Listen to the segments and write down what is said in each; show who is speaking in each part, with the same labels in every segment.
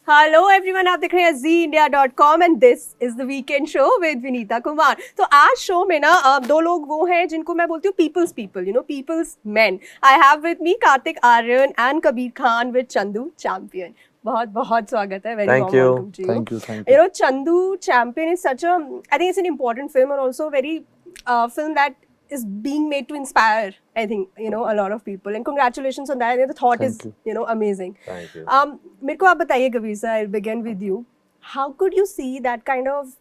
Speaker 1: Hello everyone, आप देख रहे हैं ZeeIndia.com and this is the weekend show with Vinita Kumar. तो आज शो में ना दो लोग वो हैं जिनको मैं बोलती हूँ peoples people, peoples man. I have with me Kartik Aaryan and Kabir Khan with Chandu Champion. बहुत बहुत स्वागत है, very
Speaker 2: Thank
Speaker 1: warm
Speaker 2: you.
Speaker 1: Welcome to you.
Speaker 2: Thank you. Thank you.
Speaker 1: Chandu Champion is such a, I think it's an important film and also a very film that is being made to inspire, I think, a lot of people, and congratulations on that. The thought is,
Speaker 2: Thank you.
Speaker 1: amazing.
Speaker 2: Thank you.
Speaker 1: मेरे को आप बताइए Kabir sir, I'll begin with you. How could you see that kind of,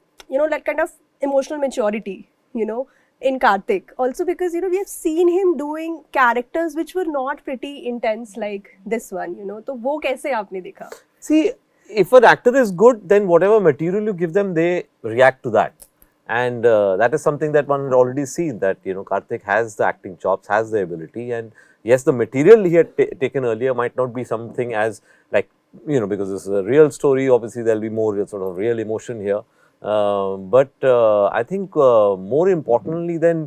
Speaker 1: emotional maturity, in Karthik? Also because, we have seen him doing characters which were not pretty intense like this one, तो वो कैसे आपने देखा?
Speaker 2: See, if an actor is good, then whatever material you give them, they react to that. And that is something that one had already seen, that, Karthik has the acting chops, has the ability. And yes, the material he had taken earlier might not be something as like, because this is a real story, obviously there'll be more sort of real emotion here. But I think more importantly than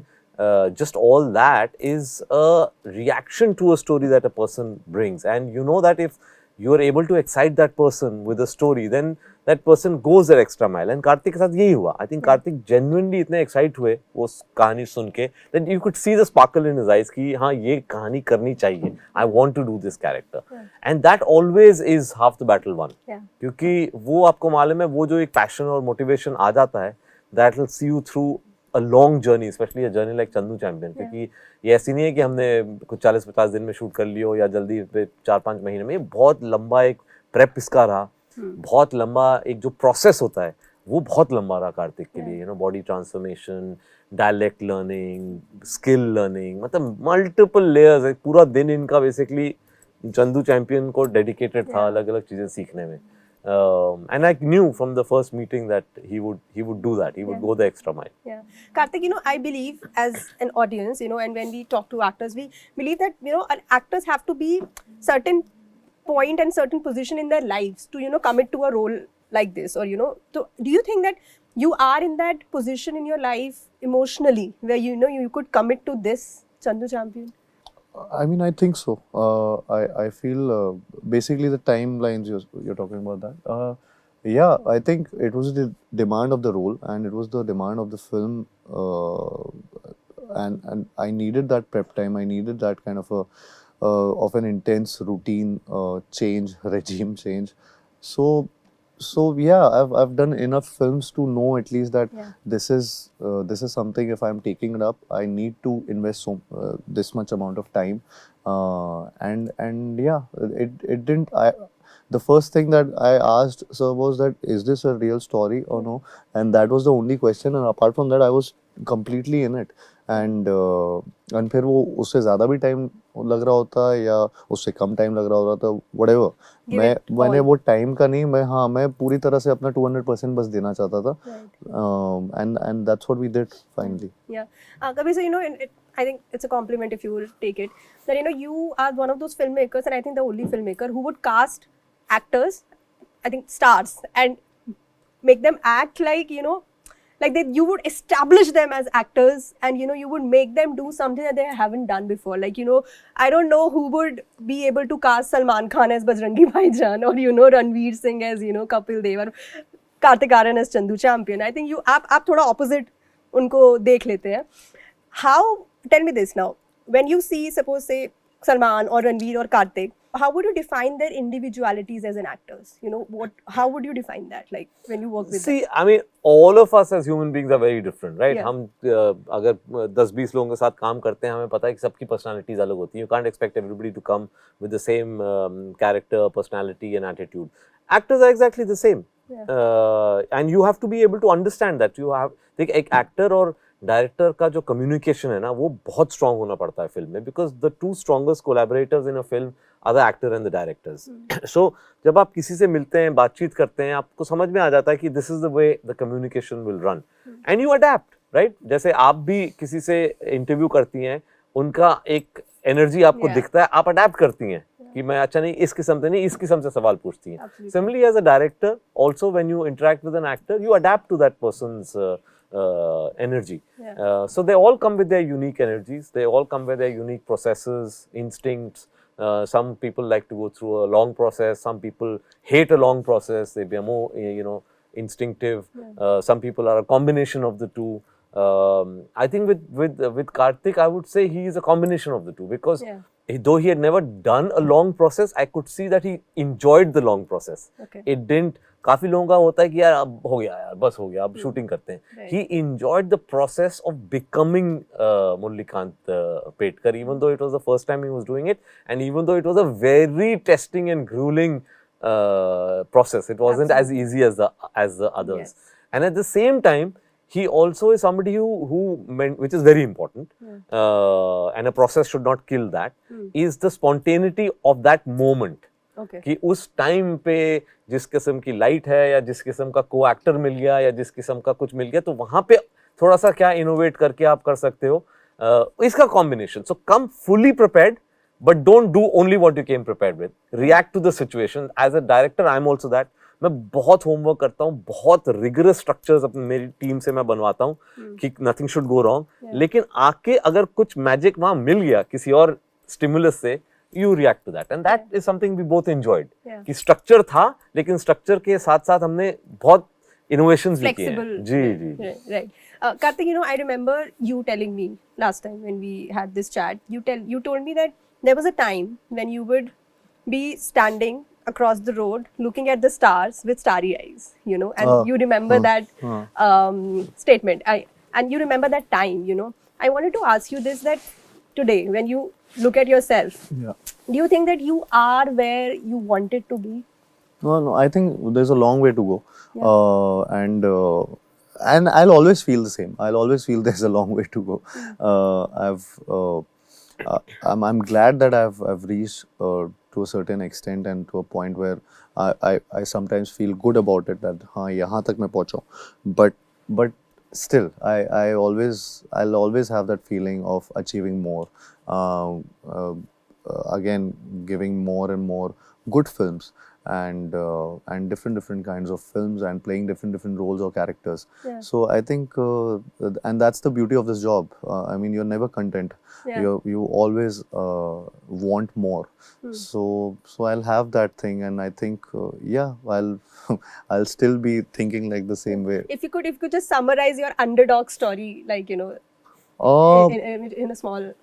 Speaker 2: just all that is a reaction to a story that a person brings. And you know that if you are able to excite that person with a story, then that person goes that extra mile. And Karthik के साथ यही हुआ. I think Karthik genuinely इतने excite हुए वो कहानी सुन के, that you could see the sparkle in his eyes कि हाँ ये कहानी करनी चाहिए. I want to do this character. And that always is half the battle won. क्योंकि वो आपको मालूम है, वो जो एक passion और motivation आ जाता है, that will see you through a long journey, especially a journey like Chandu Champion. क्योंकि ये ऐसी नहीं है कि हमने कुछ 40-50 दिन में शूट कर लियो या जल्दी 4-5 महीने में. ये बहुत लंबा एक प्रेप इसका रहा, बहुत लंबा एक जो प्रोसेस होता है वो बहुत लंबा रहा कार्तिक के लिए. Body transformation, dialect learning, skill learning, मतलब मल्टीपल लेयर्स है. पूरा दिन इनका बेसिकली चंदू चैंपियन को डेडिकेटेड था अलग अलग चीजें सीखने में. And I knew from the first meeting that he would do that. He would go the extra mile.
Speaker 1: Yeah, Karthik, I believe as an audience, and when we talk to actors, we believe that actors have to be certain point and certain position in their lives to commit to a role like this, or so do you think that you are in that position in your life emotionally where you could commit to this Chandu Champion?
Speaker 3: I mean, I think so. I feel basically the timelines you're talking about that. Yeah, I think it was the demand of the role and it was the demand of the film, and I needed that prep time. I needed that kind of an intense routine change, regime change. So yeah, I've done enough films to know at least that this is something. If I'm taking it up, I need to invest this much amount of time, and yeah, it didn't. The first thing that I asked sir was that, is this a real story or no? And that was the only question. And apart from that, I was completely in it. And फिर वो उससे ज़्यादा भी time लग रहा होता या उससे कम टाइम लग रहा होता, whatever, मैंने वो टाइम का नहीं, मैं पूरी तरह से अपना 200% बस देना चाहता था. And that's what we did finally.
Speaker 1: Yeah, Kabir, so I think it's a compliment if you will take it, that you are one of those filmmakers, and I think the only filmmaker who would cast actors, I think stars, and make them act like like that you would establish them as actors, and you would make them do something that they haven't done before. Like I don't know who would be able to cast Salman Khan as Bajrangi Bhaijaan, or Ranveer Singh as Kapil Dev, or Karthik Aaryan as Chandu Champion. I think आप थोड़ा opposite उनको देख लेते हैं. How, tell me this now, when you see, suppose say Salman or Ranveer or Karthik, how would you define their individualities as an actors? How would you define that, like when you work with them?
Speaker 2: I mean, all of us as human beings are very different, right?
Speaker 1: Yeah.
Speaker 2: हम अगर 10-20 लोगों के साथ काम करते हैं, हमें पता है कि सबकी personalities अलग होती हैं. You can't expect everybody to come with the same character, personality and attitude. Actors are exactly the same. And you have to be able to understand that. देख, एक actor और डायरेक्टर का जो कम्युनिकेशन है ना, वो बहुत स्ट्रांग होना पड़ता है फिल्म में, because the two strongest collaborators in a film are the actor and the directors. So जब आप किसी से मिलते हैं, बातचीत करते हैं, आपको समझ में आ जाता है कि this is the way the communication will run, and you adapt, right? जैसे आप भी किसी से इंटरव्यू करती हैं, उनका एक एनर्जी आपको दिखता है, आप अडेप्ट करती हैं कि मैं अच्छा नहीं इस किस्म से नहीं, इस किस्म से सवाल पूछती हैं. Similarly as a director also, when you interact with an actor, you adapt to that persons energy. So they all come with their unique energies. They all come with their unique processes, instincts, Some people like to go through a long process. Some people hate a long process. They be more, instinctive. Some people are a combination of the two. I think with Karthik, I would say he is a combination of the two, because though he had never done a long process, I could see that he enjoyed the long process.
Speaker 1: Okay.
Speaker 2: It didn't. काफी लोगों का होता है कि यार अब हो गया यार, बस हो गया, अब शूटिंग करते हैं.
Speaker 1: Right.
Speaker 2: He enjoyed the process of becoming Mullikant Petkar, even though it was the first time he was doing it, and even though it was a very testing and grueling process. It wasn't as easy as the others.
Speaker 1: Yes.
Speaker 2: And at the same time, he also is somebody who meant, which is very important, and a process should not kill that, is the spontaneity of that moment.
Speaker 1: Okay.
Speaker 2: कि उस time पे जिस किस्म की light है, या जिस किस्म का को एक्टर मिल गया, या जिस किस्म का कुछ मिल गया, तो वहां पे थोड़ा सा क्या इनोवेट करके आप कर सकते हो. इसका combination. So come fully prepared, but don't do only what you came prepared with. React to the situation. As a director I am also that. मैं बहुत होमवर्क करता हूँ, बहुत रिगरस स्ट्रक्चर्स अपनी मेरी टीम से मैं बनवाता हूँ कि नथिंग शुड गो रॉन्ग. लेकिन आके अगर कुछ मैजिक वहां मिल गया किसी और स्टिमुलस से, you react to that, and that is something we both enjoyed. कि structure था, लेकिन structure के साथ साथ हमने बहुत innovations भी किए हैं. जी.
Speaker 1: Right. Karthik, I remember you telling me last time when we had this chat. You told me that there was a time when you would be standing across the road looking at the stars with starry eyes, and you remember that statement. And you remember that time, I wanted to ask you this, that today when you look at yourself, do you think that you are where you wanted to be?
Speaker 3: No, I think there's a long way to go. And I'll always feel the same. I'll always feel there's a long way to go. I'm glad that I've reached to a certain extent and to a point where I sometimes feel good about it, that हाँ यहाँ तक मैं पहुँचा हूँ. But still, I'll always have that feeling of achieving more. Again, giving more and more good films, and different kinds of films, and playing different roles or characters. So I think, and that's the beauty of this job. I mean, you're never content. You always want more. So I'll have that thing, and I think I'll still be thinking like the same way.
Speaker 1: If you could just summarize your underdog story, like in a small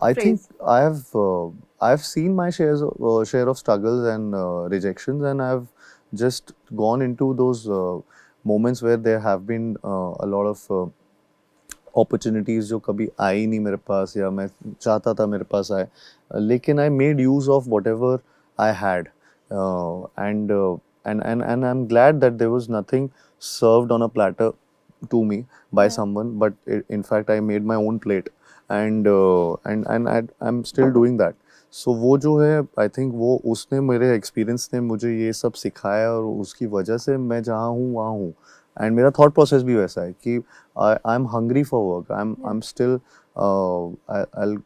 Speaker 3: I
Speaker 1: phrase.
Speaker 3: think I've seen my share of struggles and rejections, and I've just gone into those moments where there have been a lot of opportunities जो कभी आई नहीं मेरे पास, या मैं चाहता था मेरे पास आए, लेकिन I made use of whatever I had, and I'm glad that there was nothing served on a platter to me by someone, but in fact I made my own plate. And I'm still doing that. So वो जो है, I think वो उसने, मेरे experience ने मुझे ये सब सिखाया, और उसकी वजह से मैं जहाँ हूँ वहाँ हूँ. And मेरा thought process भी वैसा है कि I'm hungry for work. I'm still I'll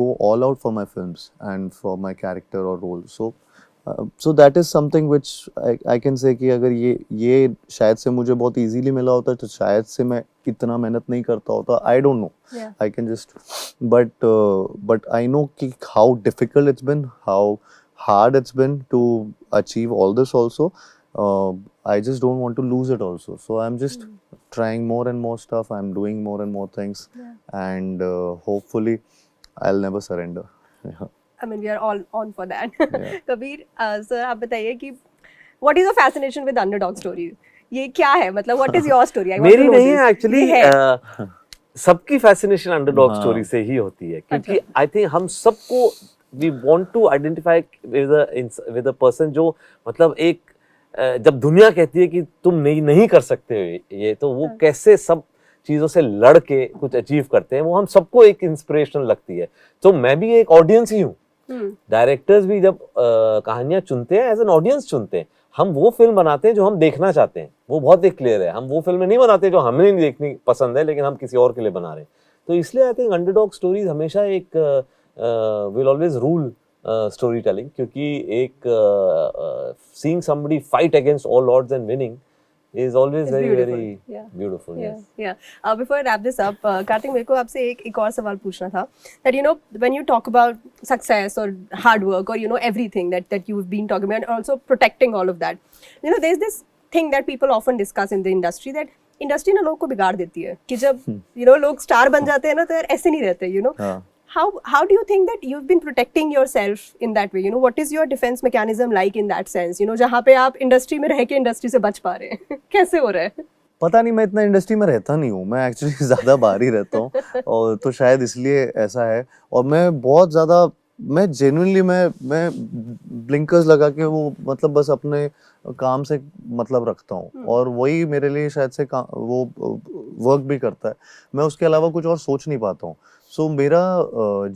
Speaker 3: go all out for my films and for my character or role. So that is something which I can say कि अगर ये शायद से मुझे बहुत easily मिला होता तो शायद से मैं इतना मेहनत नहीं करता होता. I don't know. I can just, but I know कि how difficult it's been, how hard it's been to achieve all this also. I just don't want to lose it also. So I'm just trying more and more stuff. I'm doing more and more things, and hopefully I'll never surrender.
Speaker 1: I mean, we are all on for that. Kabir, sir, आप बताइए कि what is your fascination with underdog stories? ये क्या है, मतलब what is your story? I want
Speaker 2: मेरी
Speaker 1: to know
Speaker 2: नहीं
Speaker 1: this.
Speaker 2: है actually. सबकी fascination underdog story से ही होती है, क्योंकि I think हम सबको we want to identify with a person जो मतलब एक जब दुनिया कहती है कि तुम नहीं कर सकते ये, तो वो कैसे सब चीजों से लड़ के कुछ अचीव करते हैं, वो हम सबको एक इंस्पिरेशनल लगती है. तो मैं भी एक ऑडियंस ही हूँ. डायरेक्टर्स भी जब कहानियां चुनते हैं एज एन ऑडियंस चुनते हैं. हम वो फिल्म बनाते हैं जो हम देखना चाहते हैं, वो बहुत ही क्लियर है. हम वो फिल्में नहीं बनाते जो हमें नहीं देखनी पसंद है लेकिन हम किसी और के लिए बना रहे हैं. तो इसलिए आई थिंक अंडरडॉग स्टोरीज हमेशा एक will always rule story telling, क्योंकि एक seeing somebody fight against all odds and winning is always
Speaker 1: It's
Speaker 2: very
Speaker 1: beautiful.
Speaker 2: very
Speaker 1: Yeah.
Speaker 2: beautiful.
Speaker 1: Yeah,
Speaker 2: Yes.
Speaker 1: yeah. Before I wrap this up, Kartik, मेरे को आपसे एक और सवाल पूछना था that you know when you talk about success or hard work or you know everything that you've been talking about and also protecting all of that, you know there's this thing that people often discuss in the industry that industry ना लोग को बिगाड़ देती है कि जब you know लोग star बन जाते हैं ना तो यार ऐसे नहीं रहते you know.
Speaker 3: हाँ.
Speaker 1: How do you think that you've been protecting yourself in that way? You know, what is your defense mechanism like in that sense? You know, जहाँ पे आप इंडस्ट्री में रह के इंडस्ट्री से बच पा रहे हैं कैसे हो रहा है?
Speaker 3: पता नहीं, मैं इतना इंडस्ट्री में रहता नहीं हूँ, मैं एक्चुअली ज़्यादा बाहर ही रहता हूँ और तो शायद इसलिए ऐसा है। और मैं बहुत ज़्यादा, मैं जेन्युइनली मैं ब्लिंकर्स लगा के वो मतलब बस अपने काम से मतलब रखता हूँ और वही मेरे लिए शायद से वो वर्क भी करता है। मैं उसके अलावा कुछ और सोच नहीं पाता हूँ। सो मेरा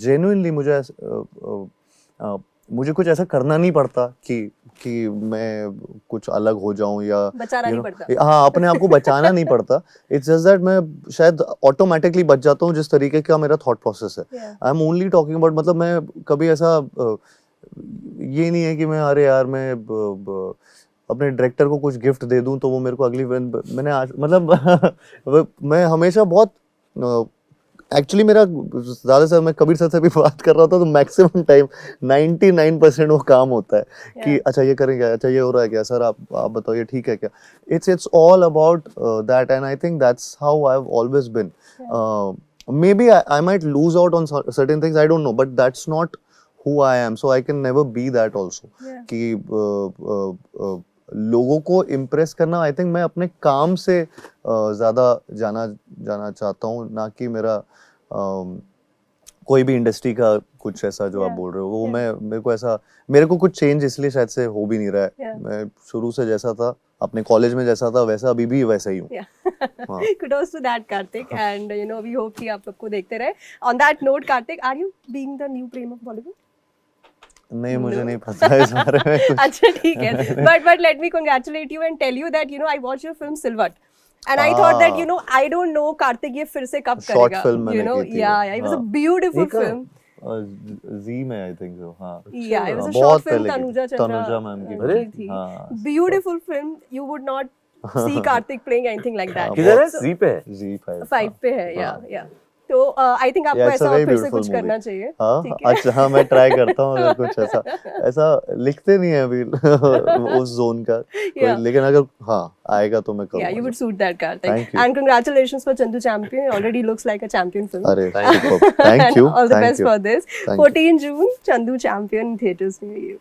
Speaker 3: जेन्युइनली मुझे कुछ ऐसा करना नहीं पड़ता कि मैं कुछ अलग हो जाऊं या
Speaker 1: बचाना नहीं पड़ता।
Speaker 3: हाँ, अपने आप को बचाना नहीं पड़ता। इट्स जस्ट दैट मैं शायद ऑटोमेटिकली बच जाता हूँ जिस तरीके का मेरा थॉट प्रोसेस है। I am only talking about, मतलब मैं कभी ऐसा ये नहीं है कि मैं अरे यार मैं अपने डायरेक्टर को कुछ गिफ्ट दे दूं तो वो मेरे को अगली मैंने आज मतलब मैं हमेशा बहुत एक्चुअली मेरा ज़्यादा से मैं कबीर सर से भी बात कर रहा था तो मैक्सिमम टाइम 99% वो काम होता है कि अच्छा ये करेंगे, अच्छा ये हो रहा है क्या सर, आप बताओ ये ठीक है क्या। It's all about that and I think that's how I have always been. Maybe I might lose out on certain things, I don't know, but that's not who I am, so I can never be that also. कि लोगों को impress करना, I think मैं अपने काम से ज़्यादा जाना चाहता हूँ, ना कि मेरा कोई भी इंडस्ट्री का कुछ ऐसा जो आप बोल रहे हो वो मेरे को कुछ चेंज इसलिए शायद से हो भी नहीं रहा है। मैं शुरू से जैसा था, अपने कॉलेज में जैसा था वैसा अभी भी वैसा ही हूँ।
Speaker 1: Kudos to that, Kartik, and you know we hope कि आप सबको देखते रहे। On that note, Kartik, are you being the new Prem of Bollywood?
Speaker 3: नहीं, मुझे नहीं पता इस बारे में कुछ।
Speaker 1: अच्छा ठीक है, but let me congratulate you and tell you that you know I watched your film Silvat and I thought that you know I don't know Kartik ये फिर से कब
Speaker 3: Short
Speaker 1: करेगा,
Speaker 3: film
Speaker 1: you know,
Speaker 3: मैंने की थी।
Speaker 1: yeah, it was a beautiful film.
Speaker 3: जी में I think so, हाँ।
Speaker 1: Yeah, it was a
Speaker 3: बहुत
Speaker 1: short film
Speaker 3: पहले की
Speaker 1: तनुजा
Speaker 3: थी।
Speaker 1: चंद्रा
Speaker 3: तनुजा मैम की
Speaker 2: अरे,
Speaker 1: थी।
Speaker 3: हाँ।
Speaker 1: Beautiful film, you would not see Kartik playing anything like that.
Speaker 2: किधर है? जी पे है?
Speaker 3: Z5
Speaker 1: 5 पे है, yeah. तो आई थिंक आपको
Speaker 3: Yeah, it's a
Speaker 1: ऐसा
Speaker 3: very
Speaker 1: फिर से
Speaker 3: beautiful
Speaker 1: कुछ
Speaker 3: movie.
Speaker 1: करना चाहिए।
Speaker 3: हाँ,
Speaker 1: ठीक है?
Speaker 3: अच्छा हाँ, मैं ट्राई करता हूँ अगर कुछ ऐसा लिखते नहीं है अभी उस जोन का
Speaker 1: Yeah.
Speaker 3: लेकिन अगर हाँ आएगा तो मैं
Speaker 1: Yeah, you
Speaker 3: करूँगा।
Speaker 1: would suit that, Kartik.
Speaker 3: Thank you.
Speaker 1: And congratulations for Chandu Champion. It already looks like a champion film.
Speaker 3: अरे
Speaker 2: Thank you.
Speaker 3: superb. Thank
Speaker 1: And
Speaker 3: you.
Speaker 1: all the
Speaker 3: Thank
Speaker 1: best
Speaker 3: you.
Speaker 1: for this.
Speaker 3: Thank you.
Speaker 1: 14 June, Chandu Champion in theatres near you.